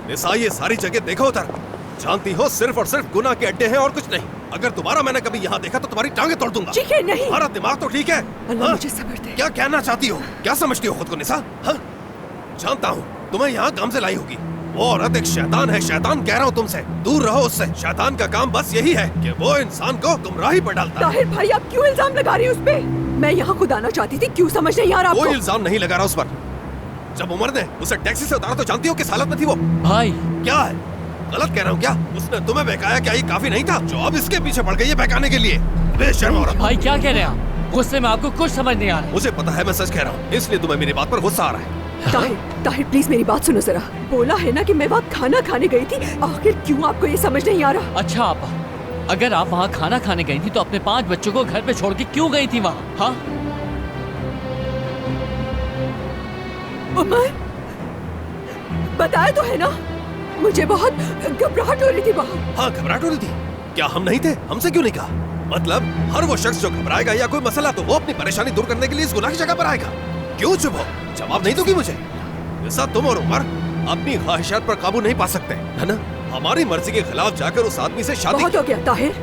निसा ये सारी जगह देखो उधर, जानती हो सिर्फ और सिर्फ गुनाह के अड्डे हैं और कुछ नहीं। अगर दोबारा मैंने कभी यहाँ देखा तो तुम्हारी टांगे तोड़ दूंगा। ठीक है, नहीं। तुम्हारा दिमाग तो ठीक है। अल्लाह मुझे सब्र दे। क्या कहना चाहती हो? क्या समझती हो खुद को निसा? हाँ? जानता हूँ तुम्हें यहाँ काम से लाई होगी। वो औरत एक शैतान है, शैतान कह रहा हूँ तुमसे, दूर रहो उससे। शैतान का काम बस यही है कि वो इंसान को गुमराही पर डालता है। ताहिर भाई, आप क्यों इल्जाम लगा रही हो उस पे? मैं यहाँ खुद आना चाहती थी, क्यों समझ नहीं आ रहा आपको? कोई इल्जाम नहीं लगा रहा उस पर। जब उमर ने उसे टैक्सी से उतारा तो जानती हो किस हालत में थी वो? भाई क्या है? गलत कह रहा हूँ क्या? उसने तुम्हें बहकाया, क्या ये काफी नहीं था जो अब इसके पीछे पड़ गई है बहकाने के लिए? बेशर्म औरत। भाई क्या कह रहे हैं आप? गुस्से में आपको कुछ समझ नहीं आ रहा। मुझे पता है मैं सच कह रहा हूँ, इसलिए तुम्हें मेरी बात पर गुस्सा आ रहा है। ताहिर प्लीज मेरी बात सुनो जरा। बोला है ना कि मैं वहाँ खाना खाने गई थी, आखिर क्यों आपको ये समझ नहीं आ रहा? अच्छा आपा, अगर आप वहाँ खाना खाने गई थी तो अपने 5 बच्चों को घर पे छोड़ के क्यों गई थी वहाँ? हाँ उमर, बताया तो है ना, मुझे बहुत घबराहट हो रही थी वहाँ। हाँ घबराहट हो रही थी। क्या हम नहीं थे? हमसे क्यों नहीं कहा? मतलब हर वो शख्स जो घबराएगा या कोई मसला तो वो अपनी परेशानी दूर करने के लिए इस गुनाह की जगह पर आएगा। क्यों चुप हो? जवाब नहीं दोगी मुझे? जैसा तुम और उमर अपनी ख्वाहिशात पर काबू नहीं पा सकते है ना? हमारी मर्जी के खिलाफ जाकर उस आदमी से शादी। बहुत हो गया ताहिर,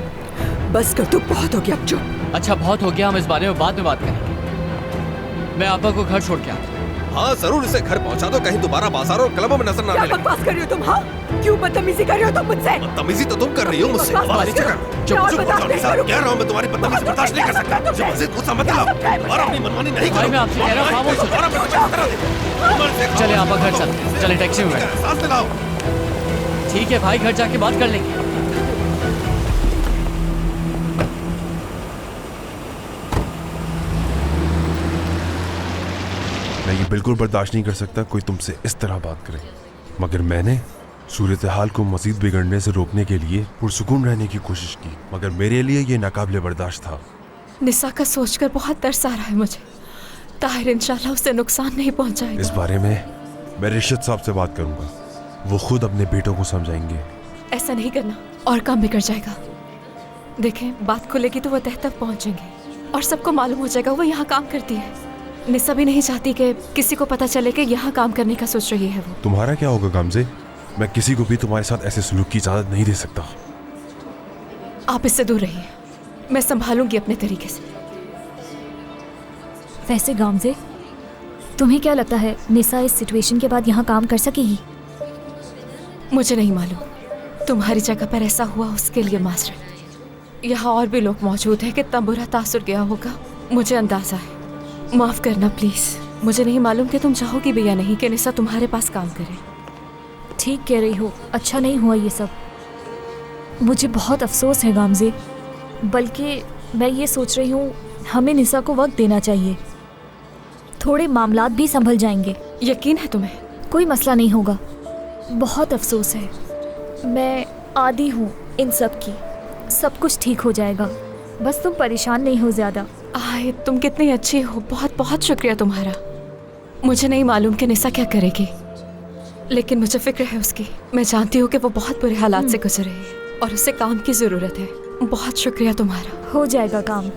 बस कर, तू बहुत हो गया, अब चुप। अच्छा बहुत हो गया, हम इस बारे में बाद में बात करेंगे। मैं आपा को घर छोड़ के आता हूँ। हाँ जरूर, इसे घर पहुँचा दो, कहीं दोबारा बाजार और क्लबों में नजर न आने क्या लगे। बकवास कर रही हो तुम? हाँ, क्यों बदतमीजी कर रही हो तुम मुझसे? बदतमीजी तो तुम कर रही हो मुझसे। बकवास नीचे कर। क्या चुप बता हो नहीं जाओ। करूँ? कह रहा हूँ मैं तुम्हारी बदतमीजी बर्दाश्त नहीं कर सकता। मुझे मजीद गुस्सा मत दिलाओ और अपनी मनमानी नहीं भाई करो। मैं आपसे कह रहा हूँ खामोश हो जाओ। दोबारा मुझे कुछ तरह दे। उमर से चले आपा घर चलते, चले टैक्सी में बैठो। एहसास दिलाओ। ठीक है भाई, घर जाके बात कर लेंगे। मैं ये बिल्कुल बर्दाश्त नहीं कर सकता कोई तुमसे इस तरह बात करे, मगर मैंने सूरत हाल को मजीद बिगड़ने से रोकने के लिए पुरसुकून रहने की कोशिश की, मगर मेरे लिए ये नाकाबिले बर्दाश्त था। निसा का सोचकर बहुत तरस आ रहा है मुझे। ताहिर इंशाल्लाह उसे नुकसान नहीं पहुंचाएगा। इस बारे में मैं रिशद साहब से बात करूंगा, वो खुद अपने बेटों को समझाएंगे। ऐसा नहीं करना और काम बिगड़ जाएगा। देखें, बात खुलेगी तो वो तह तक पहुंचेंगे और सबको मालूम हो जाएगा वो यहाँ काम करती है। निसा भी नहीं चाहती कि किसी को पता चले कि यहाँ काम करने का सोच रही है वो। तुम्हारा क्या होगा गामजे? मैं किसी को भी तुम्हारे साथ ऐसे सलूक की इजाजत नहीं दे सकता। आप इससे दूर रहिए, मैं संभालूंगी अपने तरीके से। वैसे गामजे, तुम्हें क्या लगता है निसा इस सिचुएशन के बाद यहाँ काम कर सकेगी? मुझे नहीं मालूम, तुम्हारी जगह पर ऐसा हुआ उसके लिए माजरत। यहाँ और भी लोग मौजूद हैं, कितना बुरा तासुर गया होगा मुझे अंदाजा है। माफ करना प्लीज, मुझे नहीं मालूम कि तुम चाहोगी भी या नहीं कि निसा तुम्हारे पास काम करे। ठीक कह रही हो, अच्छा नहीं हुआ ये सब। मुझे बहुत अफसोस है गामजे, बल्कि मैं ये सोच रही हूँ हमें निसा को वक्त देना चाहिए, थोड़े मामलात भी संभल जाएंगे। यकीन है तुम्हें? कोई मसला नहीं होगा। बहुत अफसोस है, मैं आदी हूँ इन सब की, सब कुछ ठीक हो जाएगा, बस तुम परेशान नहीं हो ज़्यादा। आए, तुम कितनी अच्छी हो, बहुत बहुत शुक्रिया तुम्हारा। मुझे नहीं मालूम कि निसा क्या करेगी, लेकिन मुझे फिक्र है उसकी। मैं जानती हूँ कि वो बहुत बुरे हालात से गुजर रही है और उसे काम की ज़रूरत है। बहुत शुक्रिया तुम्हारा। हो जाएगा काम।